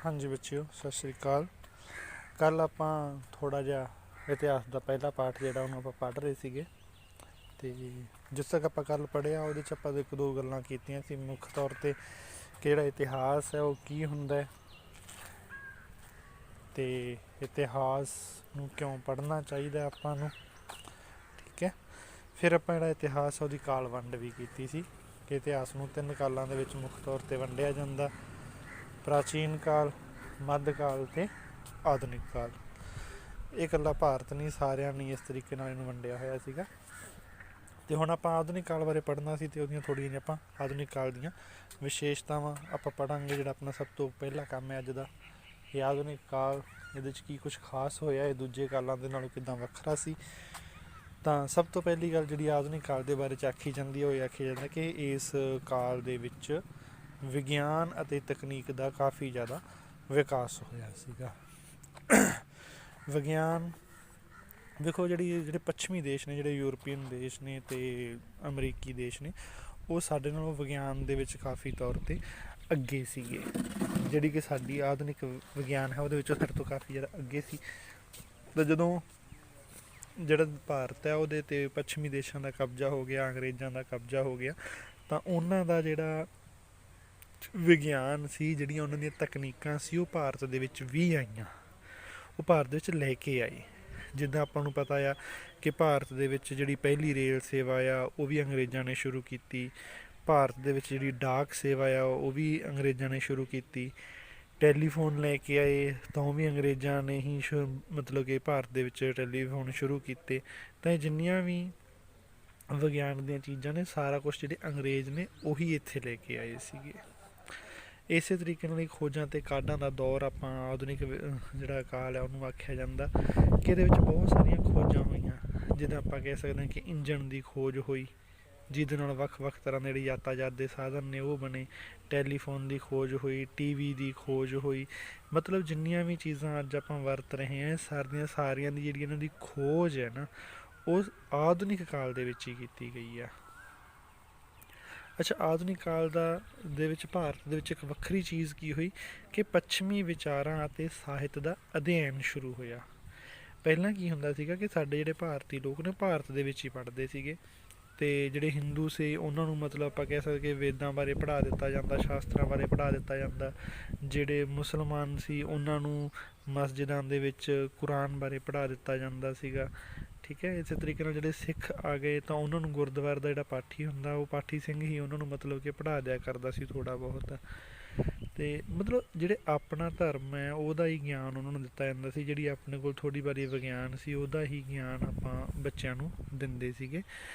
ਹਾਂਜੀ ਬੱਚਿਓ, ਸਤਿ ਸ਼੍ਰੀ ਅਕਾਲ। ਕੱਲ੍ਹ ਆਪਾਂ ਥੋੜ੍ਹਾ ਜਿਹਾ ਇਤਿਹਾਸ ਦਾ ਪਹਿਲਾ ਪਾਠ ਜਿਹੜਾ ਉਹਨੂੰ ਆਪਾਂ ਪੜ੍ਹ ਰਹੇ ਸੀਗੇ। ਅਤੇ ਜਿਸ ਤੱਕ ਆਪਾਂ ਕੱਲ੍ਹ ਪੜ੍ਹਿਆ ਉਹਦੇ 'ਚ ਆਪਾਂ ਇੱਕ ਦੋ ਗੱਲਾਂ ਕੀਤੀਆਂ ਸੀ ਮੁੱਖ ਤੌਰ 'ਤੇ ਕਿ ਜਿਹੜਾ ਇਤਿਹਾਸ ਹੈ ਉਹ ਕੀ ਹੁੰਦਾ ਹੈ ਅਤੇ ਇਤਿਹਾਸ ਨੂੰ ਕਿਉਂ ਪੜ੍ਹਨਾ ਚਾਹੀਦਾ ਆਪਾਂ ਨੂੰ। ਠੀਕ ਹੈ। ਫਿਰ ਆਪਾਂ ਜਿਹੜਾ ਇਤਿਹਾਸ ਉਹਦੀ ਕਾਲ ਵੰਡ ਵੀ ਕੀਤੀ ਸੀ ਕਿ ਇਤਿਹਾਸ ਨੂੰ 3 ਕਾਲਾਂ ਦੇ ਵਿੱਚ ਮੁੱਖ ਤੌਰ 'ਤੇ ਵੰਡਿਆ ਜਾਂਦਾ: ਪ੍ਰਾਚੀਨ ਕਾਲ, ਮੱਧ ਕਾਲ ਅਤੇ ਆਧੁਨਿਕ ਕਾਲ। ਇਹ ਇਕੱਲਾ ਭਾਰਤ ਨਹੀਂ, ਸਾਰਿਆਂ ਨੇ ਇਸ ਤਰੀਕੇ ਨਾਲ ਇਹਨੂੰ ਵੰਡਿਆ ਹੋਇਆ ਸੀਗਾ। ਅਤੇ ਹੁਣ ਆਪਾਂ ਆਧੁਨਿਕ ਕਾਲ ਬਾਰੇ ਪੜ੍ਹਨਾ ਸੀ ਅਤੇ ਉਹਦੀਆਂ ਥੋੜ੍ਹੀਆਂ ਜਿਹੀਆਂ ਆਪਾਂ ਆਧੁਨਿਕ ਕਾਲ ਦੀਆਂ ਵਿਸ਼ੇਸ਼ਤਾਵਾਂ ਆਪਾਂ ਪੜ੍ਹਾਂਗੇ। ਜਿਹੜਾ ਆਪਣਾ ਸਭ ਤੋਂ ਪਹਿਲਾ ਕੰਮ ਹੈ ਅੱਜ ਦਾ, ਇਹ ਆਧੁਨਿਕ ਕਾਲ, ਇਹਦੇ 'ਚ ਕੀ ਕੁਛ ਖਾਸ ਹੋਇਆ, ਇਹ ਦੂਜੇ ਕਾਲਾਂ ਦੇ ਨਾਲੋਂ ਕਿੱਦਾਂ ਵੱਖਰਾ ਸੀ। ਤਾਂ ਸਭ ਤੋਂ ਪਹਿਲੀ ਗੱਲ ਜਿਹੜੀ ਆਧੁਨਿਕ ਕਾਲ ਦੇ ਬਾਰੇ 'ਚ ਆਖੀ ਜਾਂਦੀ ਹੈ ਉਹ ਇਹ ਆਖਿਆ ਜਾਂਦਾ ਕਿ ਇਸ ਕਾਲ ਦੇ ਵਿੱਚ ਵਿਗਿਆਨ ਅਤੇ ਤਕਨੀਕ ਦਾ ਕਾਫੀ ਜ਼ਿਆਦਾ ਵਿਕਾਸ ਹੋਇਆ ਸੀਗਾ। ਵਿਗਿਆਨ ਵੇਖੋ, ਜਿਹੜੇ ਪੱਛਮੀ ਦੇਸ਼ ਨੇ, ਜਿਹੜੇ ਯੂਰਪੀਅਨ ਦੇਸ਼ ਨੇ ਅਤੇ ਅਮਰੀਕੀ ਦੇਸ਼ ਨੇ, ਉਹ ਸਾਡੇ ਨਾਲੋਂ ਵਿਗਿਆਨ ਦੇ ਵਿੱਚ ਕਾਫੀ ਤੌਰ 'ਤੇ ਅੱਗੇ ਸੀਗੇ। ਜਿਹੜੀ ਕਿ ਸਾਡੀ ਆਧੁਨਿਕ ਵਿਗਿਆਨ ਹੈ ਉਹਦੇ ਵਿੱਚੋਂ ਸਾਡੇ ਤੋਂ ਕਾਫੀ ਜ਼ਿਆਦਾ ਅੱਗੇ ਸੀ। ਤਾਂ ਜਦੋਂ ਜਿਹੜਾ ਭਾਰਤ ਹੈ ਉਹਦੇ 'ਤੇ ਪੱਛਮੀ ਦੇਸ਼ਾਂ ਦਾ ਕਬਜ਼ਾ ਹੋ ਗਿਆ, ਅੰਗਰੇਜ਼ਾਂ ਦਾ ਕਬਜ਼ਾ ਹੋ ਗਿਆ, ਤਾਂ ਉਹਨਾਂ ਦਾ ਜਿਹੜਾ ਵਿਗਿਆਨ ਸੀ, ਜਿਹੜੀਆਂ ਉਹਨਾਂ ਦੀਆਂ ਤਕਨੀਕਾਂ ਸੀ, ਉਹ ਭਾਰਤ ਦੇ ਵਿੱਚ ਵੀ ਆਈਆਂ, ਉਹ ਭਾਰਤ ਦੇ ਵਿੱਚ ਲੈ ਕੇ ਆਏ। ਜਿੱਦਾਂ ਆਪਾਂ ਨੂੰ ਪਤਾ ਆ ਕਿ ਭਾਰਤ ਦੇ ਵਿੱਚ ਜਿਹੜੀ ਪਹਿਲੀ ਰੇਲ ਸੇਵਾ ਆ ਉਹ ਵੀ ਅੰਗਰੇਜ਼ਾਂ ਨੇ ਸ਼ੁਰੂ ਕੀਤੀ। ਭਾਰਤ ਦੇ ਵਿੱਚ ਜਿਹੜੀ ਡਾਕ ਸੇਵਾ ਆ ਉਹ ਵੀ ਅੰਗਰੇਜ਼ਾਂ ਨੇ ਸ਼ੁਰੂ ਕੀਤੀ। ਟੈਲੀਫੋਨ ਲੈ ਕੇ ਆਏ ਤਾਂ ਉਹ ਵੀ ਅੰਗਰੇਜ਼ਾਂ ਨੇ ਹੀ ਮਤਲਬ ਕਿ ਭਾਰਤ ਦੇ ਵਿੱਚ ਟੈਲੀਫੋਨ ਸ਼ੁਰੂ ਕੀਤੇ। ਤਾਂ ਇਹ ਜਿੰਨੀਆਂ ਵੀ ਵਿਗਿਆਨ ਦੀਆਂ ਚੀਜ਼ਾਂ ਨੇ, ਸਾਰਾ ਕੁਛ ਜਿਹੜੇ ਅੰਗਰੇਜ਼ ਨੇ ਉਹੀ ਇੱਥੇ ਲੈ ਕੇ ਆਏ ਸੀਗੇ। ਇਸੇ ਤਰੀਕੇ ਨਾਲ ਖੋਜਾਂ ਅਤੇ ਕਾਢਾਂ ਦਾ ਦੌਰ ਆਪਾਂ ਆਧੁਨਿਕ ਜਿਹੜਾ ਕਾਲ ਹੈ ਉਹਨੂੰ ਆਖਿਆ ਜਾਂਦਾ ਕਿ ਇਹਦੇ ਵਿੱਚ ਬਹੁਤ ਸਾਰੀਆਂ ਖੋਜਾਂ ਹੋਈਆਂ। ਜਿੱਦਾਂ ਆਪਾਂ ਕਹਿ ਸਕਦੇ ਹਾਂ ਕਿ ਇੰਜਣ ਦੀ ਖੋਜ ਹੋਈ, ਜਿਹਦੇ ਨਾਲ ਵੱਖ-ਵੱਖ ਤਰ੍ਹਾਂ ਦੇ ਜਿਹੜੇ ਯਾਤਾਯਾਤ ਦੇ ਸਾਧਨ ਨੇ ਉਹ ਬਣੇ। ਟੈਲੀਫੋਨ ਦੀ ਖੋਜ ਹੋਈ, ਟੀਵੀ ਦੀ ਖੋਜ ਹੋਈ। ਮਤਲਬ ਜਿੰਨੀਆਂ ਵੀ ਚੀਜ਼ਾਂ ਅੱਜ ਆਪਾਂ ਵਰਤ ਰਹੇ ਹਾਂ, ਸਾਰੀਆਂ ਦੀ ਜਿਹੜੀ ਇਹਨਾਂ ਦੀ ਖੋਜ ਹੈ ਨਾ, ਉਹ ਆਧੁਨਿਕ ਕਾਲ ਦੇ ਵਿੱਚ ਹੀ ਕੀਤੀ ਗਈ ਆ। ਅੱਛਾ, ਆਧੁਨਿਕ ਕਾਲ ਦੇ ਵਿੱਚ ਭਾਰਤ ਦੇ ਵਿੱਚ ਇੱਕ ਵੱਖਰੀ ਚੀਜ਼ ਕੀ ਹੋਈ ਕਿ ਪੱਛਮੀ ਵਿਚਾਰਾਂ ਅਤੇ ਸਾਹਿਤ ਦਾ ਅਧਿਐਨ ਸ਼ੁਰੂ ਹੋਇਆ। ਪਹਿਲਾਂ ਕੀ ਹੁੰਦਾ ਸੀਗਾ ਕਿ ਸਾਡੇ ਜਿਹੜੇ ਭਾਰਤੀ ਲੋਕ ਨੇ ਭਾਰਤ ਦੇ ਵਿੱਚ ਹੀ ਪੜ੍ਹਦੇ ਸੀਗੇ, ਅਤੇ ਜਿਹੜੇ ਹਿੰਦੂ ਸੀ ਉਹਨਾਂ ਨੂੰ ਮਤਲਬ ਆਪਾਂ ਕਹਿ ਸਕਦੇ ਕਿ ਵੇਦਾਂ ਬਾਰੇ ਪੜ੍ਹਾ ਦਿੱਤਾ ਜਾਂਦਾ, ਸ਼ਾਸਤਰਾਂ ਬਾਰੇ ਪੜ੍ਹਾ ਦਿੱਤਾ ਜਾਂਦਾ। ਜਿਹੜੇ ਮੁਸਲਮਾਨ ਸੀ ਉਹਨਾਂ ਨੂੰ ਮਸਜਿਦਾਂ ਦੇ ਵਿੱਚ ਕੁਰਾਨ ਬਾਰੇ ਪੜ੍ਹਾ ਦਿੱਤਾ ਜਾਂਦਾ ਸੀਗਾ। ਠੀਕ ਹੈ। ਇਸੇ ਤਰੀਕੇ ਨਾਲ ਜਿਹੜੇ ਸਿੱਖ ਆ ਗਏ ਤਾਂ ਉਹਨਾਂ ਨੂੰ ਗੁਰਦੁਆਰੇ ਦਾ ਜਿਹੜਾ ਪਾਠੀ ਹੁੰਦਾ, ਉਹ ਪਾਠੀ ਸਿੰਘ ਹੀ ਉਹਨਾਂ ਨੂੰ ਮਤਲਬ ਕਿ ਪੜ੍ਹਾ ਦਿਆ ਕਰਦਾ ਸੀ ਥੋੜ੍ਹਾ ਬਹੁਤ। ਅਤੇ ਮਤਲਬ ਜਿਹੜੇ ਆਪਣਾ ਧਰਮ ਹੈ ਉਹਦਾ ਹੀ ਗਿਆਨ ਉਹਨਾਂ ਨੂੰ ਦਿੱਤਾ ਜਾਂਦਾ ਸੀ। ਜਿਹੜੀ ਆਪਣੇ ਕੋਲ ਥੋੜ੍ਹੀ ਬਾਰੀ ਵਿਗਿਆਨ ਸੀ ਉਹਦਾ ਹੀ ਗਿਆਨ ਆਪਾਂ ਬੱਚਿਆਂ ਨੂੰ ਦਿੰਦੇ ਸੀਗੇ।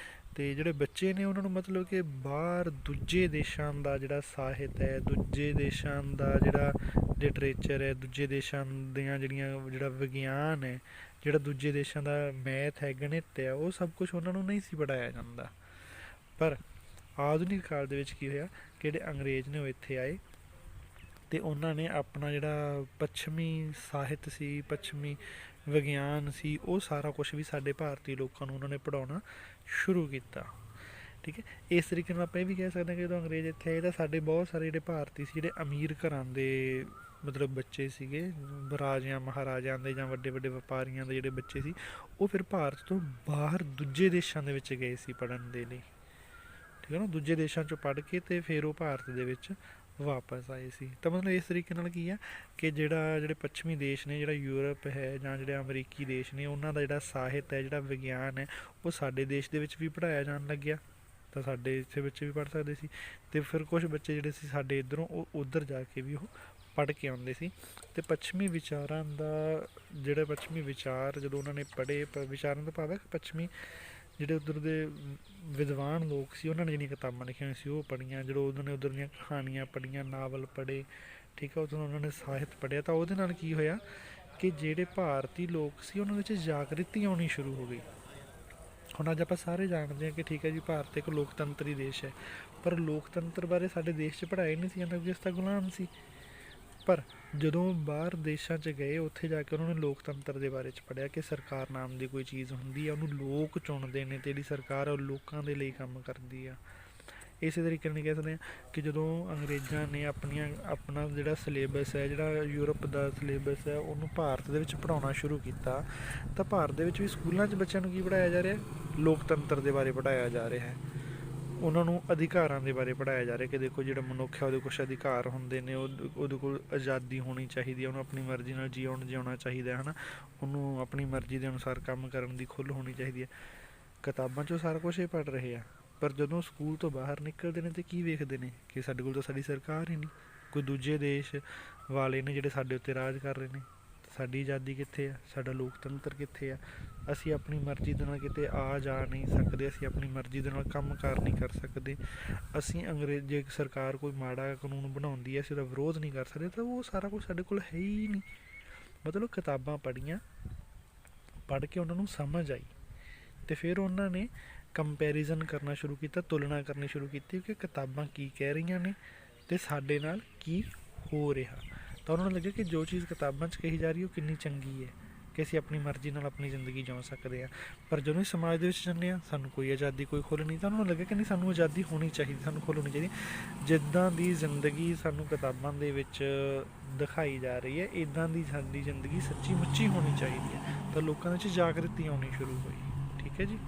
ਅਤੇ ਜਿਹੜੇ ਬੱਚੇ ਨੇ ਉਹਨਾਂ ਨੂੰ ਮਤਲਬ ਕਿ ਬਾਹਰ ਦੂਜੇ ਦੇਸ਼ਾਂ ਦਾ ਜਿਹੜਾ ਸਾਹਿਤ ਹੈ, ਦੂਜੇ ਦੇਸ਼ਾਂ ਦਾ ਜਿਹੜਾ ਲਿਟਰੇਚਰ ਹੈ, ਦੂਜੇ ਦੇਸ਼ਾਂ ਦੀਆਂ ਜਿਹੜਾ ਵਿਗਿਆਨ ਹੈ, ਜਿਹੜਾ ਦੂਜੇ ਦੇਸ਼ਾਂ ਦਾ ਮੈਥ ਹੈ, ਗਣਿਤ ਹੈ, ਉਹ ਸਭ ਕੁਛ ਉਹਨਾਂ ਨੂੰ ਨਹੀਂ ਸੀ ਪੜ੍ਹਾਇਆ ਜਾਂਦਾ। ਪਰ ਆਧੁਨਿਕ ਕਾਲ ਦੇ ਵਿੱਚ ਕੀ ਹੋਇਆ ਕਿ ਜਿਹੜੇ ਅੰਗਰੇਜ਼ ਨੇ ਉਹ ਇੱਥੇ ਆਏ ਅਤੇ ਉਹਨਾਂ ਨੇ ਆਪਣਾ ਜਿਹੜਾ ਪੱਛਮੀ ਸਾਹਿਤ ਸੀ, ਪੱਛਮੀ ਵਿਗਿਆਨ ਸੀ, ਉਹ ਸਾਰਾ ਕੁਛ ਵੀ ਸਾਡੇ ਭਾਰਤੀ ਲੋਕਾਂ ਨੂੰ ਉਹਨਾਂ ਨੇ ਪੜ੍ਹਾਉਣਾ ਸ਼ੁਰੂ ਕੀਤਾ। ਠੀਕ ਹੈ। ਇਸ ਤਰੀਕੇ ਨਾਲ ਆਪਾਂ ਇਹ ਵੀ ਕਹਿ ਸਕਦੇ ਹਾਂ ਕਿ ਜਦੋਂ ਅੰਗਰੇਜ਼ ਇੱਥੇ ਆਏ ਤਾਂ ਸਾਡੇ ਬਹੁਤ ਸਾਰੇ ਜਿਹੜੇ ਭਾਰਤੀ ਸੀ, ਜਿਹੜੇ ਅਮੀਰ ਘਰਾਂ ਦੇ ਮਤਲਬ ਬੱਚੇ ਸੀਗੇ, ਰਾਜਿਆਂ ਮਹਾਰਾਜਿਆਂ ਦੇ ਜਾਂ ਵੱਡੇ ਵੱਡੇ ਵਪਾਰੀਆਂ ਦੇ ਜਿਹੜੇ ਬੱਚੇ ਸੀ, ਉਹ ਫਿਰ ਭਾਰਤ ਤੋਂ ਬਾਹਰ ਦੂਜੇ ਦੇਸ਼ਾਂ ਦੇ ਵਿੱਚ ਗਏ ਸੀ ਪੜ੍ਹਨ ਦੇ ਲਈ। ਠੀਕ ਹੈ ਨਾ। ਦੂਜੇ ਦੇਸ਼ਾਂ 'ਚੋਂ ਪੜ੍ਹ ਕੇ ਅਤੇ ਫਿਰ ਉਹ ਭਾਰਤ ਦੇ ਵਿੱਚ ਵਾਪਸ ਆਏ ਸੀ। ਤਾਂ ਮਤਲਬ ਇਸ ਤਰੀਕੇ ਨਾਲ ਕੀ ਆ ਕਿ ਜਿਹੜੇ ਪੱਛਮੀ ਦੇਸ਼ ਨੇ, ਜਿਹੜਾ ਯੂਰਪ ਹੈ ਜਾਂ ਜਿਹੜੇ ਅਮਰੀਕੀ ਦੇਸ਼ ਨੇ, ਉਹਨਾਂ ਦਾ ਜਿਹੜਾ ਸਾਹਿਤ ਹੈ, ਜਿਹੜਾ ਵਿਗਿਆਨ ਹੈ, ਉਹ ਸਾਡੇ ਦੇਸ਼ ਦੇ ਵਿੱਚ ਵੀ ਪੜ੍ਹਾਇਆ ਜਾਣ ਲੱਗਿਆ। ਤਾਂ ਸਾਡੇ ਇੱਥੇ ਬੱਚੇ ਵੀ ਪੜ੍ਹ ਸਕਦੇ ਸੀ। ਅਤੇ ਫਿਰ ਕੁਛ ਬੱਚੇ ਜਿਹੜੇ ਸੀ ਸਾਡੇ ਇੱਧਰੋਂ, ਉਹ ਉੱਧਰ ਜਾ ਕੇ ਵੀ ਉਹ ਪੜ੍ਹ ਕੇ ਆਉਂਦੇ ਸੀ। ਅਤੇ ਪੱਛਮੀ ਵਿਚਾਰਾਂ ਦਾ ਜਿਹੜੇ ਪੱਛਮੀ ਵਿਚਾਰ ਜਦੋਂ ਉਹਨਾਂ ਨੇ ਪੜ੍ਹੇ, ਵਿਚਾਰਾਂ ਦਾ ਭਾਵ ਹੈ ਪੱਛਮੀ ਜਿਹੜੇ ਉੱਧਰ ਦੇ ਵਿਦਵਾਨ ਲੋਕ ਸੀ, ਉਹਨਾਂ ਨੇ ਜਿਹੜੀਆਂ ਕਿਤਾਬਾਂ ਲਿਖੀਆਂ ਹੋਈਆਂ ਸੀ ਉਹ ਪੜ੍ਹੀਆਂ। ਜਦੋਂ ਉਹਨਾਂ ਨੇ ਉੱਧਰ ਦੀਆਂ ਕਹਾਣੀਆਂ ਪੜ੍ਹੀਆਂ, ਨਾਵਲ ਪੜ੍ਹੇ, ਠੀਕ ਹੈ, ਉੱਧਰੋਂ ਉਹਨਾਂ ਨੇ ਸਾਹਿਤ ਪੜ੍ਹਿਆ, ਤਾਂ ਉਹਦੇ ਨਾਲ ਕੀ ਹੋਇਆ ਕਿ ਜਿਹੜੇ ਭਾਰਤੀ ਲੋਕ ਸੀ ਉਹਨਾਂ ਵਿੱਚ ਜਾਗ੍ਰਿਤੀ ਆਉਣੀ ਸ਼ੁਰੂ ਹੋ ਗਈ। ਹੁਣ ਅੱਜ ਆਪਾਂ ਸਾਰੇ ਜਾਣਦੇ ਹਾਂ ਕਿ ਠੀਕ ਹੈ ਜੀ, ਭਾਰਤ ਇੱਕ ਲੋਕਤੰਤਰੀ ਦੇਸ਼ ਹੈ, ਪਰ ਲੋਕਤੰਤਰ ਬਾਰੇ ਸਾਡੇ ਦੇਸ਼ 'ਚ ਪੜ੍ਹਾਇਆ ਨਹੀਂ ਸੀ ਜਾਂਦਾ ਕਿਉਂਕਿ ਇਸ ਦਾ ਗੁਲਾਮ ਸੀ। ਪਰ ਜਦੋਂ ਬਾਹਰ ਦੇਸ਼ਾਂ 'ਚ ਗਏ, ਉੱਥੇ ਜਾ ਕੇ ਉਹਨਾਂ ਨੇ ਲੋਕਤੰਤਰ ਦੇ ਬਾਰੇ 'ਚ ਪੜ੍ਹਿਆ ਕਿ ਸਰਕਾਰ ਨਾਮ ਦੀ ਕੋਈ ਚੀਜ਼ ਹੁੰਦੀ ਹੈ, ਉਹਨੂੰ ਲੋਕ ਚੁਣਦੇ ਨੇ ਅਤੇ ਜਿਹੜੀ ਸਰਕਾਰ ਹੈ ਉਹ ਲੋਕਾਂ ਦੇ ਲਈ ਕੰਮ ਕਰਦੀ ਆ। ਇਸੇ ਤਰੀਕੇ ਨਾਲ ਕਹਿ ਸਕਦੇ ਹਾਂ ਕਿ ਜਦੋਂ ਅੰਗਰੇਜ਼ਾਂ ਨੇ ਆਪਣਾ ਜਿਹੜਾ ਸਿਲੇਬਸ ਹੈ, ਜਿਹੜਾ ਯੂਰਪ ਦਾ ਸਿਲੇਬਸ ਹੈ, ਉਹਨੂੰ ਭਾਰਤ ਦੇ ਵਿੱਚ ਪੜ੍ਹਾਉਣਾ ਸ਼ੁਰੂ ਕੀਤਾ, ਤਾਂ ਭਾਰਤ ਦੇ ਵਿੱਚ ਵੀ ਸਕੂਲਾਂ 'ਚ ਬੱਚਿਆਂ ਨੂੰ ਕੀ ਪੜ੍ਹਾਇਆ ਜਾ ਰਿਹਾ? ਲੋਕਤੰਤਰ ਦੇ ਬਾਰੇ ਪੜ੍ਹਾਇਆ ਜਾ ਰਿਹਾ ਹੈ। ਉਹਨਾਂ ਨੂੰ ਅਧਿਕਾਰਾਂ ਦੇ ਬਾਰੇ ਪੜ੍ਹਾਇਆ ਜਾ ਰਿਹਾ ਕਿ ਦੇਖੋ ਜਿਹੜਾ ਮਨੁੱਖ ਹੈ ਉਹਦੇ ਕੁਛ ਅਧਿਕਾਰ ਹੁੰਦੇ ਨੇ, ਉਹਦੇ ਕੋਲ ਆਜ਼ਾਦੀ ਹੋਣੀ ਚਾਹੀਦੀ ਹੈ, ਉਹਨੂੰ ਆਪਣੀ ਮਰਜ਼ੀ ਨਾਲ ਜਿਉਣਾ ਚਾਹੀਦਾ ਹੈ ਨਾ, ਉਹਨੂੰ ਆਪਣੀ ਮਰਜ਼ੀ ਦੇ ਅਨੁਸਾਰ ਕੰਮ ਕਰਨ ਦੀ ਖੁੱਲ੍ਹ ਹੋਣੀ ਚਾਹੀਦੀ ਹੈ। ਕਿਤਾਬਾਂ 'ਚੋਂ ਸਾਰਾ ਕੁਛ ਇਹ ਪੜ੍ਹ ਰਹੇ ਆ, ਪਰ ਜਦੋਂ ਸਕੂਲ ਤੋਂ ਬਾਹਰ ਨਿਕਲਦੇ ਨੇ ਤਾਂ ਕੀ ਵੇਖਦੇ ਨੇ ਕਿ ਸਾਡੇ ਕੋਲ ਤਾਂ ਸਾਡੀ ਸਰਕਾਰ ਹੀ ਨਹੀਂ, ਕੋਈ ਦੂਜੇ ਦੇਸ਼ ਵਾਲੇ ਨੇ ਜਿਹੜੇ ਸਾਡੇ ਉੱਤੇ ਰਾਜ ਕਰ ਰਹੇ ਨੇ। ਸਾਡੀ ਆਜ਼ਾਦੀ ਕਿੱਥੇ ਆ? ਸਾਡਾ ਲੋਕਤੰਤਰ ਕਿੱਥੇ ਆ? ਅਸੀਂ ਆਪਣੀ ਮਰਜ਼ੀ ਦੇ ਨਾਲ ਕਿਤੇ ਆ ਜਾ ਨਹੀਂ ਸਕਦੇ, ਅਸੀਂ ਆਪਣੀ ਮਰਜ਼ੀ ਦੇ ਨਾਲ ਕੰਮ ਕਾਰ ਨਹੀਂ ਕਰ ਸਕਦੇ। ਅਸੀਂ ਜੇ ਸਰਕਾਰ ਕੋਈ ਮਾੜਾ ਕਾਨੂੰਨ ਬਣਾਉਂਦੀ ਹੈ ਅਸੀਂ ਉਹਦਾ ਵਿਰੋਧ ਨਹੀਂ ਕਰ ਸਕਦੇ, ਤਾਂ ਉਹ ਸਾਰਾ ਕੁਛ ਸਾਡੇ ਕੋਲ ਹੈ ਹੀ ਨਹੀਂ। ਮਤਲਬ ਕਿਤਾਬਾਂ ਪੜ੍ਹੀਆਂ, ਪੜ੍ਹ ਕੇ ਉਹਨਾਂ ਨੂੰ ਸਮਝ ਆਈ, ਅਤੇ ਫਿਰ ਉਹਨਾਂ ਨੇ ਕੰਪੈਰੀਜ਼ਨ ਕਰਨਾ ਸ਼ੁਰੂ ਕੀਤਾ, ਤੁਲਨਾ ਕਰਨੀ ਸ਼ੁਰੂ ਕੀਤੀ ਕਿ ਕਿਤਾਬਾਂ ਕੀ ਕਹਿ ਰਹੀਆਂ ਨੇ ਅਤੇ ਸਾਡੇ ਨਾਲ ਕੀ ਹੋ ਰਿਹਾ। ਤਾਂ ਉਹਨਾਂ ਨੂੰ ਲੱਗਿਆ ਕਿ ਜੋ ਚੀਜ਼ ਕਿਤਾਬਾਂ 'ਚ ਕਹੀ ਜਾ ਰਹੀ ਉਹ ਕਿੰਨੀ ਚੰਗੀ ਹੈ ਕਿ ਅਸੀਂ ਆਪਣੀ ਮਰਜ਼ੀ ਨਾਲ ਆਪਣੀ ਜ਼ਿੰਦਗੀ ਜਿਉ ਸਕਦੇ ਹਾਂ। ਪਰ ਜਦੋਂ ਅਸੀਂ ਸਮਾਜ ਦੇ ਵਿੱਚ ਜਾਂਦੇ ਹਾਂ ਸਾਨੂੰ ਕੋਈ ਆਜ਼ਾਦੀ, ਕੋਈ ਖੁੱਲ੍ਹ ਨਹੀਂ। ਤਾਂ ਉਹਨਾਂ ਨੂੰ ਲੱਗਿਆ ਕਿ ਨਹੀਂ, ਸਾਨੂੰ ਆਜ਼ਾਦੀ ਹੋਣੀ ਚਾਹੀਦੀ, ਸਾਨੂੰ ਖੁੱਲ੍ਹ ਹੋਣੀ ਚਾਹੀਦੀ। ਜਿੱਦਾਂ ਦੀ ਜ਼ਿੰਦਗੀ ਸਾਨੂੰ ਕਿਤਾਬਾਂ ਦੇ ਵਿੱਚ ਦਿਖਾਈ ਜਾ ਰਹੀ ਹੈ, ਇੱਦਾਂ ਦੀ ਸਾਡੀ ਜ਼ਿੰਦਗੀ ਸੱਚੀ ਮੁੱਚੀ ਹੋਣੀ ਚਾਹੀਦੀ ਹੈ। ਤਾਂ ਲੋਕਾਂ ਦੇ ਵਿੱਚ ਜਾਗਰਤੀ ਆਉਣੀ ਸ਼ੁਰੂ ਹੋਈ। ਠੀਕ ਹੈ ਜੀ।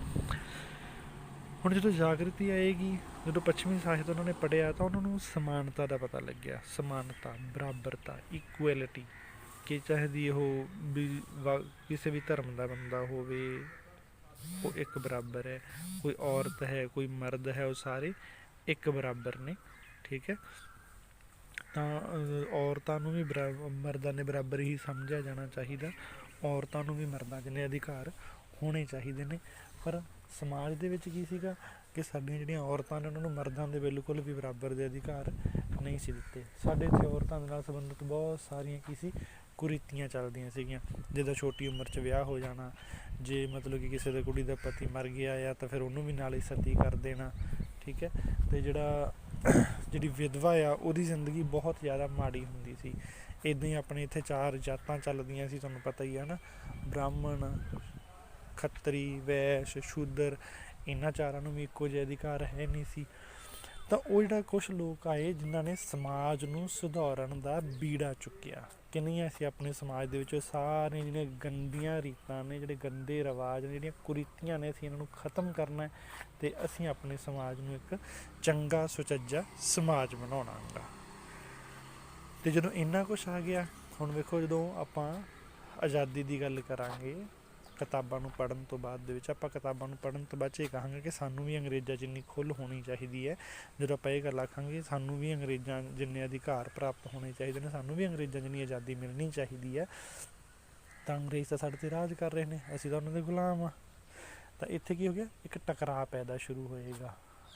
ਹੁਣ ਜਦੋਂ ਜਾਗਰਤੀ ਆਏਗੀ, ਜਦੋਂ ਪੱਛਮੀ ਸਾਹਿਤ ਉਹਨਾਂ ਨੇ ਪੜ੍ਹਿਆ ਤਾਂ ਉਹਨਾਂ ਨੂੰ ਸਮਾਨਤਾ ਦਾ ਪਤਾ ਲੱਗਿਆ। ਸਮਾਨਤਾ, ਬਰਾਬਰਤਾ, ਇਕੁਐਲਿਟੀ, ਕਿ ਚਾਹੇ ਉਹ ਵੀ ਕਿਸੇ ਵੀ ਧਰਮ ਦਾ ਬੰਦਾ ਹੋਵੇ ਉਹ ਇੱਕ ਬਰਾਬਰ ਹੈ, ਕੋਈ ਔਰਤ ਹੈ, ਕੋਈ ਮਰਦ ਹੈ, ਉਹ ਸਾਰੇ ਇੱਕ ਬਰਾਬਰ ਨੇ। ਠੀਕ ਹੈ। ਤਾਂ ਔਰਤਾਂ ਨੂੰ ਵੀ ਮਰਦਾਂ ਦੇ ਬਰਾਬਰ ਹੀ ਸਮਝਿਆ ਜਾਣਾ ਚਾਹੀਦਾ, ਔਰਤਾਂ ਨੂੰ ਵੀ ਮਰਦਾਂ ਜਿੰਨੇ ਅਧਿਕਾਰ ਹੋਣੇ ਚਾਹੀਦੇ ਨੇ। ਪਰ ਸਮਾਜ ਦੇ ਵਿੱਚ ਕੀ ਸੀਗਾ ਕਿ ਸਾਡੀਆਂ ਜਿਹੜੀਆਂ ਔਰਤਾਂ ਨੇ ਉਹਨਾਂ ਨੂੰ ਮਰਦਾਂ ਦੇ ਬਿਲਕੁਲ ਵੀ ਬਰਾਬਰ ਦੇ ਅਧਿਕਾਰ ਨਹੀਂ ਸੀ ਦਿੱਤੇ। ਸਾਡੇ ਇੱਥੇ ਔਰਤਾਂ ਦੇ ਨਾਲ ਸੰਬੰਧਿਤ ਬਹੁਤ ਸਾਰੀਆਂ ਕੀ ਸੀ, ਕੁਰੀਤੀਆਂ ਚੱਲਦੀਆਂ ਸੀਗੀਆਂ, ਜਿੱਦਾਂ ਛੋਟੀ ਉਮਰ 'ਚ ਵਿਆਹ ਹੋ ਜਾਣਾ, ਜੇ ਮਤਲਬ ਕਿ ਕਿਸੇ ਦੀ ਕੁੜੀ ਦਾ ਪਤੀ ਮਰ ਗਿਆ ਆ ਤਾਂ ਫਿਰ ਉਹਨੂੰ ਵੀ ਨਾਲ ਹੀ ਸਤੀ ਕਰ ਦੇਣਾ। ਠੀਕ ਹੈ। ਅਤੇ ਜਿਹੜੀ ਵਿਧਵਾ ਆ ਉਹਦੀ ਜ਼ਿੰਦਗੀ ਬਹੁਤ ਜ਼ਿਆਦਾ ਮਾੜੀ ਹੁੰਦੀ ਸੀ। ਇੱਦਾਂ ਹੀ ਆਪਣੇ ਇੱਥੇ 4 ਜਾਤਾਂ ਚੱਲਦੀਆਂ ਸੀ, ਤੁਹਾਨੂੰ ਪਤਾ ਹੀ ਹੈ ਨਾ, ਬ੍ਰਾਹਮਣ, ਖੱਤਰੀ, ਵੈਸ਼, ਸ਼ੂਦਰ, ਇਹਨਾਂ ਚਾਰਾਂ ਨੂੰ ਵੀ ਇੱਕੋ ਜਿਹੇ ਅਧਿਕਾਰ ਹੈ ਨਹੀਂ ਸੀ। ਤਾਂ ਉਹ ਜਿਹੜਾ ਕੁਛ ਲੋਕ ਆਏ ਜਿਨ੍ਹਾਂ ਨੇ ਸਮਾਜ ਨੂੰ ਸੁਧਾਰਨ ਦਾ ਬੀੜਾ ਚੁੱਕਿਆ ਕਿ ਨਹੀਂ, ਅਸੀਂ ਆਪਣੇ ਸਮਾਜ ਦੇ ਵਿੱਚ ਸਾਰੀਆਂ ਜਿਹੜੀਆਂ ਗੰਦੀਆਂ ਰੀਤਾਂ ਨੇ, ਜਿਹੜੇ ਗੰਦੇ ਰਿਵਾਜ਼ ਨੇ, ਜਿਹੜੀਆਂ ਕੁਰੀਤੀਆਂ ਨੇ, ਅਸੀਂ ਇਹਨਾਂ ਨੂੰ ਖ਼ਤਮ ਕਰਨਾ ਅਤੇ ਅਸੀਂ ਆਪਣੇ ਸਮਾਜ ਨੂੰ ਇੱਕ ਚੰਗਾ ਸੁਚੱਜਾ ਸਮਾਜ ਬਣਾਉਣਾ ਗਾ। ਅਤੇ ਜਦੋਂ ਇੰਨਾ ਕੁਛ ਆ ਗਿਆ, ਹੁਣ ਵੇਖੋ ਜਦੋਂ ਆਪਾਂ ਆਜ਼ਾਦੀ ਦੀ ਗੱਲ ਕਰਾਂਗੇ ਕਿਤਾਬਾਂ ਨੂੰ ਪੜ੍ਹਨ ਤੋਂ ਬਾਅਦ ਦੇ ਵਿੱਚ, ਆਪਾਂ ਕਿਤਾਬਾਂ ਨੂੰ ਪੜ੍ਹਨ ਤੋਂ ਬਾਅਦ 'ਚ ਇਹ ਕਹਾਂਗੇ ਕਿ ਸਾਨੂੰ ਵੀ ਅੰਗਰੇਜ਼ਾਂ ਜਿੰਨੀ ਖੁੱਲ੍ਹ ਹੋਣੀ ਚਾਹੀਦੀ ਹੈ। ਜਦੋਂ ਆਪਾਂ ਇਹ ਗੱਲ ਆਖਾਂਗੇ ਸਾਨੂੰ ਵੀ ਅੰਗਰੇਜ਼ਾਂ ਜਿੰਨੇ ਅਧਿਕਾਰ ਪ੍ਰਾਪਤ ਹੋਣੇ ਚਾਹੀਦੇ ਨੇ, ਸਾਨੂੰ ਵੀ ਅੰਗਰੇਜ਼ਾਂ ਜਿੰਨੀ ਆਜ਼ਾਦੀ ਮਿਲਣੀ ਚਾਹੀਦੀ ਹੈ, ਤਾਂ ਅੰਗਰੇਜ਼ ਤਾਂ ਸਾਡੇ 'ਤੇ ਰਾਜ ਕਰ ਰਹੇ ਨੇ, ਅਸੀਂ ਤਾਂ ਉਹਨਾਂ ਦੇ ਗੁਲਾਮ ਹਾਂ। ਤਾਂ ਇੱਥੇ ਕੀ ਹੋ ਗਿਆ, ਇੱਕ ਟਕਰਾਅ ਪੈਦਾ ਸ਼ੁਰੂ ਹੋਏਗਾ।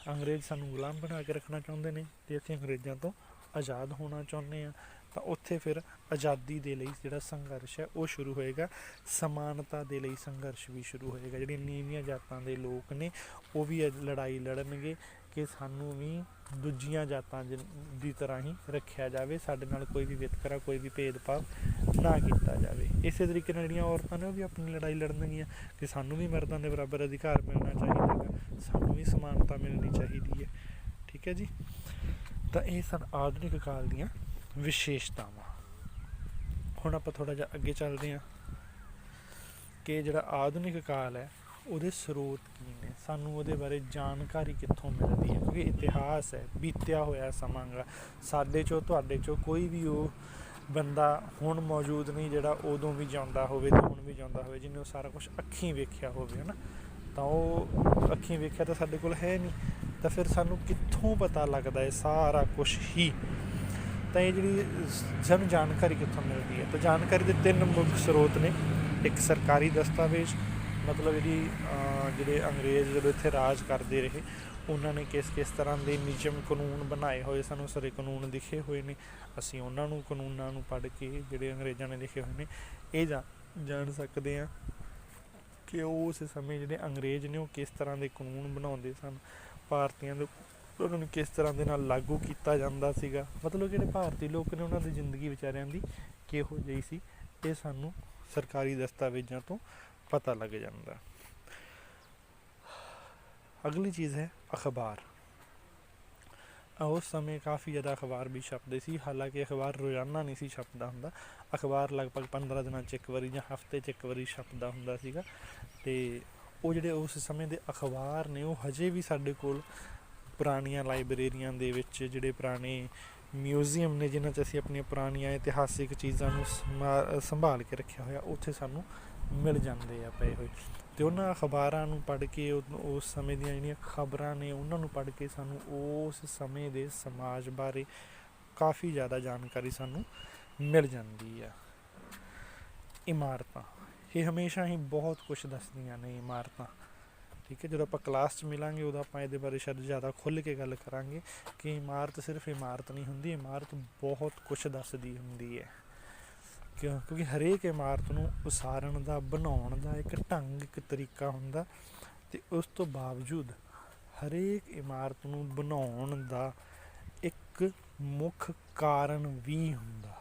ਅੰਗਰੇਜ਼ ਸਾਨੂੰ ਗੁਲਾਮ ਬਣਾ ਕੇ ਰੱਖਣਾ ਚਾਹੁੰਦੇ ਨੇ ਅਤੇ ਅਸੀਂ ਅੰਗਰੇਜ਼ਾਂ ਤੋਂ ਆਜ਼ਾਦ ਹੋਣਾ ਚਾਹੁੰਦੇ ਹਾਂ। ਤਾਂ ਉੱਥੇ ਫਿਰ ਆਜ਼ਾਦੀ ਦੇ ਲਈ ਜਿਹੜਾ ਸੰਘਰਸ਼ ਹੈ ਉਹ ਸ਼ੁਰੂ ਹੋਏਗਾ, ਸਮਾਨਤਾ ਦੇ ਲਈ ਸੰਘਰਸ਼ ਵੀ ਸ਼ੁਰੂ ਹੋਏਗਾ। ਜਿਹੜੀਆਂ ਨੀਵੀਆਂ ਜਾਤਾਂ ਦੇ ਲੋਕ ਨੇ ਉਹ ਵੀ ਲੜਾਈ ਲੜਨਗੇ ਕਿ ਸਾਨੂੰ ਵੀ ਦੂਜੀਆਂ ਜਾਤਾਂ ਦੀ ਤਰ੍ਹਾਂ ਹੀ ਰੱਖਿਆ ਜਾਵੇ, ਸਾਡੇ ਨਾਲ ਕੋਈ ਵੀ ਵਿਤਕਰਾ, ਕੋਈ ਵੀ ਭੇਦਭਾਵ ਨਾ ਕੀਤਾ ਜਾਵੇ। ਇਸੇ ਤਰੀਕੇ ਨਾਲ ਜਿਹੜੀਆਂ ਔਰਤਾਂ ਨੇ ਉਹ ਵੀ ਆਪਣੀ ਲੜਾਈ ਲੜਨਗੀਆਂ ਕਿ ਸਾਨੂੰ ਵੀ ਮਰਦਾਂ ਦੇ ਬਰਾਬਰ ਅਧਿਕਾਰ ਮਿਲਣਾ ਚਾਹੀਦਾ ਹੈਗਾ, ਸਾਨੂੰ ਵੀ ਸਮਾਨਤਾ ਮਿਲਣੀ ਚਾਹੀਦੀ ਹੈ। ਠੀਕ ਹੈ ਜੀ। ਤਾਂ ਇਹ ਸਨ ਆਧੁਨਿਕ ਕਾਲ ਦੀਆਂ ਵਿਸ਼ੇਸ਼ਤਾਵਾਂ। ਹੁਣ ਆਪਾਂ ਥੋੜ੍ਹਾ ਜਿਹਾ ਅੱਗੇ ਚੱਲਦੇ ਹਾਂ ਕਿ ਜਿਹੜਾ ਆਧੁਨਿਕ ਕਾਲ ਹੈ ਉਹਦੇ ਸਰੋਤ ਕੀ ਨੇ, ਸਾਨੂੰ ਉਹਦੇ ਬਾਰੇ ਜਾਣਕਾਰੀ ਕਿੱਥੋਂ ਮਿਲਦੀ ਹੈ, ਕਿਉਂਕਿ ਇਤਿਹਾਸ ਹੈ, ਬੀਤਿਆ ਹੋਇਆ ਸਮਾਂ ਗਾ। ਸਾਡੇ 'ਚੋਂ ਤੁਹਾਡੇ 'ਚੋਂ ਕੋਈ ਵੀ ਉਹ ਬੰਦਾ ਹੁਣ ਮੌਜੂਦ ਨਹੀਂ ਜਿਹੜਾ ਉਦੋਂ ਵੀ ਜਿਉਂਦਾ ਹੋਵੇ ਅਤੇ ਹੁਣ ਵੀ ਜਿਉਂਦਾ ਹੋਵੇ, ਜਿਹਨੇ ਉਹ ਸਾਰਾ ਕੁਛ ਅੱਖੀਂ ਵੇਖਿਆ ਹੋਵੇ, ਹੈ ਨਾ। ਤਾਂ ਉਹ ਅੱਖੀਂ ਵੇਖਿਆ ਤਾਂ ਸਾਡੇ ਕੋਲ ਹੈ ਨਹੀਂ, ਤਾਂ ਫਿਰ ਸਾਨੂੰ ਕਿੱਥੋਂ ਪਤਾ ਲੱਗਦਾ ਹੈ ਸਾਰਾ ਕੁਛ ਹੀ। ਤਾਂ ਇਹ ਜਿਹੜੀ ਸਾਨੂੰ ਜਾਣਕਾਰੀ ਕਿੱਥੋਂ ਮਿਲਦੀ ਹੈ, ਤਾਂ ਜਾਣਕਾਰੀ ਦੇ 3 ਮੁੱਖ ਸਰੋਤ ਨੇ। ਇੱਕ ਸਰਕਾਰੀ ਦਸਤਾਵੇਜ਼, ਮਤਲਬ ਜਿਹੜੇ ਅੰਗਰੇਜ਼ ਜਦੋਂ ਇੱਥੇ ਰਾਜ ਕਰਦੇ ਰਹੇ ਉਹਨਾਂ ਨੇ ਕਿਸ ਤਰ੍ਹਾਂ ਦੇ ਨਿਯਮ ਕਾਨੂੰਨ ਬਣਾਏ ਹੋਏ, ਸਾਨੂੰ ਸਾਰੇ ਕਾਨੂੰਨ ਲਿਖੇ ਹੋਏ ਨੇ, ਅਸੀਂ ਉਹਨਾਂ ਨੂੰ ਕਾਨੂੰਨਾਂ ਨੂੰ ਪੜ੍ਹ ਕੇ ਜਿਹੜੇ ਅੰਗਰੇਜ਼ਾਂ ਨੇ ਲਿਖੇ ਹੋਏ ਨੇ ਇਹ ਜਾਣ ਸਕਦੇ ਹਾਂ ਕਿ ਉਸ ਸਮੇਂ ਜਿਹੜੇ ਅੰਗਰੇਜ਼ ਨੇ ਉਹ ਕਿਸ ਤਰ੍ਹਾਂ ਦੇ ਕਾਨੂੰਨ ਬਣਾਉਂਦੇ ਸਨ, ਭਾਰਤੀਆਂ ਦੇ ਉਹਨਾਂ ਨੂੰ ਕਿਸ ਤਰ੍ਹਾਂ ਦੇ ਨਾਲ ਲਾਗੂ ਕੀਤਾ ਜਾਂਦਾ ਸੀਗਾ। ਮਤਲਬ ਜਿਹੜੇ ਭਾਰਤੀ ਲੋਕ ਨੇ ਉਹਨਾਂ ਦੀ ਜ਼ਿੰਦਗੀ ਵਿਚਾਰਿਆਂ ਦੀ ਕਿਹੋ ਜਿਹੀ ਸੀ, ਇਹ ਸਾਨੂੰ ਸਰਕਾਰੀ ਦਸਤਾਵੇਜ਼ਾਂ ਤੋਂ ਪਤਾ ਲੱਗ ਜਾਂਦਾ। ਅਗਲੀ ਚੀਜ਼ ਹੈ ਅਖਬਾਰ। ਉਸ ਸਮੇਂ ਕਾਫੀ ਜ਼ਿਆਦਾ ਅਖਬਾਰ ਵੀ ਛਪਦੇ ਸੀ, ਹਾਲਾਂਕਿ ਅਖਬਾਰ ਰੋਜ਼ਾਨਾ ਨਹੀਂ ਸੀ ਛਪਦਾ ਹੁੰਦਾ। ਅਖਬਾਰ ਲਗਭਗ 15 ਦਿਨਾਂ 'ਚ ਇੱਕ ਵਾਰੀ ਜਾਂ ਹਫ਼ਤੇ 'ਚ ਇੱਕ ਵਾਰੀ ਛਪਦਾ ਹੁੰਦਾ ਸੀਗਾ। ਅਤੇ ਉਹ ਜਿਹੜੇ ਉਸ ਸਮੇਂ ਦੇ ਅਖਬਾਰ ਨੇ ਉਹ ਹਜੇ ਵੀ ਸਾਡੇ ਕੋਲ ਪੁਰਾਣੀਆਂ ਲਾਇਬ੍ਰੇਰੀਆਂ ਦੇ ਵਿੱਚ, ਜਿਹੜੇ ਪੁਰਾਣੇ ਮਿਊਜ਼ੀਅਮ ਨੇ ਜਿਨ੍ਹਾਂ 'ਚ ਅਸੀਂ ਆਪਣੀਆਂ ਪੁਰਾਣੀਆਂ ਇਤਿਹਾਸਿਕ ਚੀਜ਼ਾਂ ਨੂੰ ਸੰਭਾਲ ਕੇ ਰੱਖਿਆ ਹੋਇਆ, ਉੱਥੇ ਸਾਨੂੰ ਮਿਲ ਜਾਂਦੇ ਆ ਪਏ ਹੋਏ। ਅਤੇ ਉਹਨਾਂ ਅਖਬਾਰਾਂ ਨੂੰ ਪੜ੍ਹ ਕੇ, ਉਸ ਸਮੇਂ ਦੀਆਂ ਜਿਹੜੀਆਂ ਖਬਰਾਂ ਨੇ ਉਹਨਾਂ ਨੂੰ ਪੜ੍ਹ ਕੇ ਸਾਨੂੰ ਉਸ ਸਮੇਂ ਦੇ ਸਮਾਜ ਬਾਰੇ ਕਾਫੀ ਜ਼ਿਆਦਾ ਜਾਣਕਾਰੀ ਸਾਨੂੰ ਮਿਲ ਜਾਂਦੀ ਆ। ਇਮਾਰਤਾਂ ਇਹ ਹਮੇਸ਼ਾ ਹੀ ਬਹੁਤ ਕੁਛ ਦੱਸਦੀਆਂ ਨੇ ਇਮਾਰਤਾਂ, ਠੀਕ ਹੈ। ਜਦੋਂ ਆਪਾਂ ਕਲਾਸ 'ਚ ਮਿਲਾਂਗੇ ਉਦੋਂ ਆਪਾਂ ਇਹਦੇ ਬਾਰੇ ਸ਼ਾਇਦ ਜ਼ਿਆਦਾ ਖੁੱਲ੍ਹ ਕੇ ਗੱਲ ਕਰਾਂਗੇ ਕਿ ਇਮਾਰਤ ਸਿਰਫ ਇਮਾਰਤ ਨਹੀਂ ਹੁੰਦੀ, ਇਮਾਰਤ ਬਹੁਤ ਕੁਛ ਦੱਸਦੀ ਹੁੰਦੀ ਹੈ। ਕਿਉਂਕਿ ਹਰੇਕ ਇਮਾਰਤ ਨੂੰ ਉਸਾਰਨ ਦਾ, ਬਣਾਉਣ ਦਾ ਇੱਕ ਢੰਗ, ਇੱਕ ਤਰੀਕਾ ਹੁੰਦਾ, ਅਤੇ ਉਸ ਤੋਂ ਬਾਵਜੂਦ ਹਰੇਕ ਇਮਾਰਤ ਨੂੰ ਬਣਾਉਣ ਦਾ ਇੱਕ ਮੁੱਖ ਕਾਰਨ ਵੀ ਹੁੰਦਾ,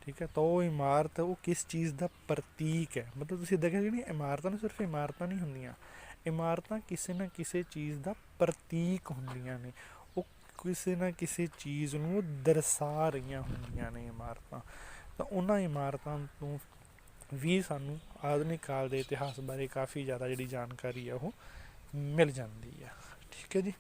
ਠੀਕ ਹੈ। ਤਾਂ ਉਹ ਇਮਾਰਤ ਉਹ ਕਿਸ ਚੀਜ਼ ਦਾ ਪ੍ਰਤੀਕ ਹੈ। ਮਤਲਬ ਤੁਸੀਂ ਦੇਖਿਆ ਜਿਹੜੀਆਂ ਇਮਾਰਤਾਂ ਨੇ ਸਿਰਫ ਇਮਾਰਤਾਂ ਨਹੀਂ ਹੁੰਦੀਆਂ, ਇਮਾਰਤਾਂ ਕਿਸੇ ਨਾ ਕਿਸੇ ਚੀਜ਼ ਦਾ ਪ੍ਰਤੀਕ ਹੁੰਦੀਆਂ ਨੇ, ਉਹ ਕਿਸੇ ਨਾ ਕਿਸੇ ਚੀਜ਼ ਨੂੰ ਦਰਸਾ ਰਹੀਆਂ ਹੁੰਦੀਆਂ ਨੇ ਇਮਾਰਤਾਂ। ਤਾਂ ਉਹਨਾਂ ਇਮਾਰਤਾਂ ਤੋਂ ਵੀ ਸਾਨੂੰ ਆਧੁਨਿਕ ਕਾਲ ਦੇ ਇਤਿਹਾਸ ਬਾਰੇ ਕਾਫੀ ਜ਼ਿਆਦਾ ਜਿਹੜੀ ਜਾਣਕਾਰੀ ਆ ਉਹ ਮਿਲ ਜਾਂਦੀ ਆ, ਠੀਕ ਹੈ ਜੀ।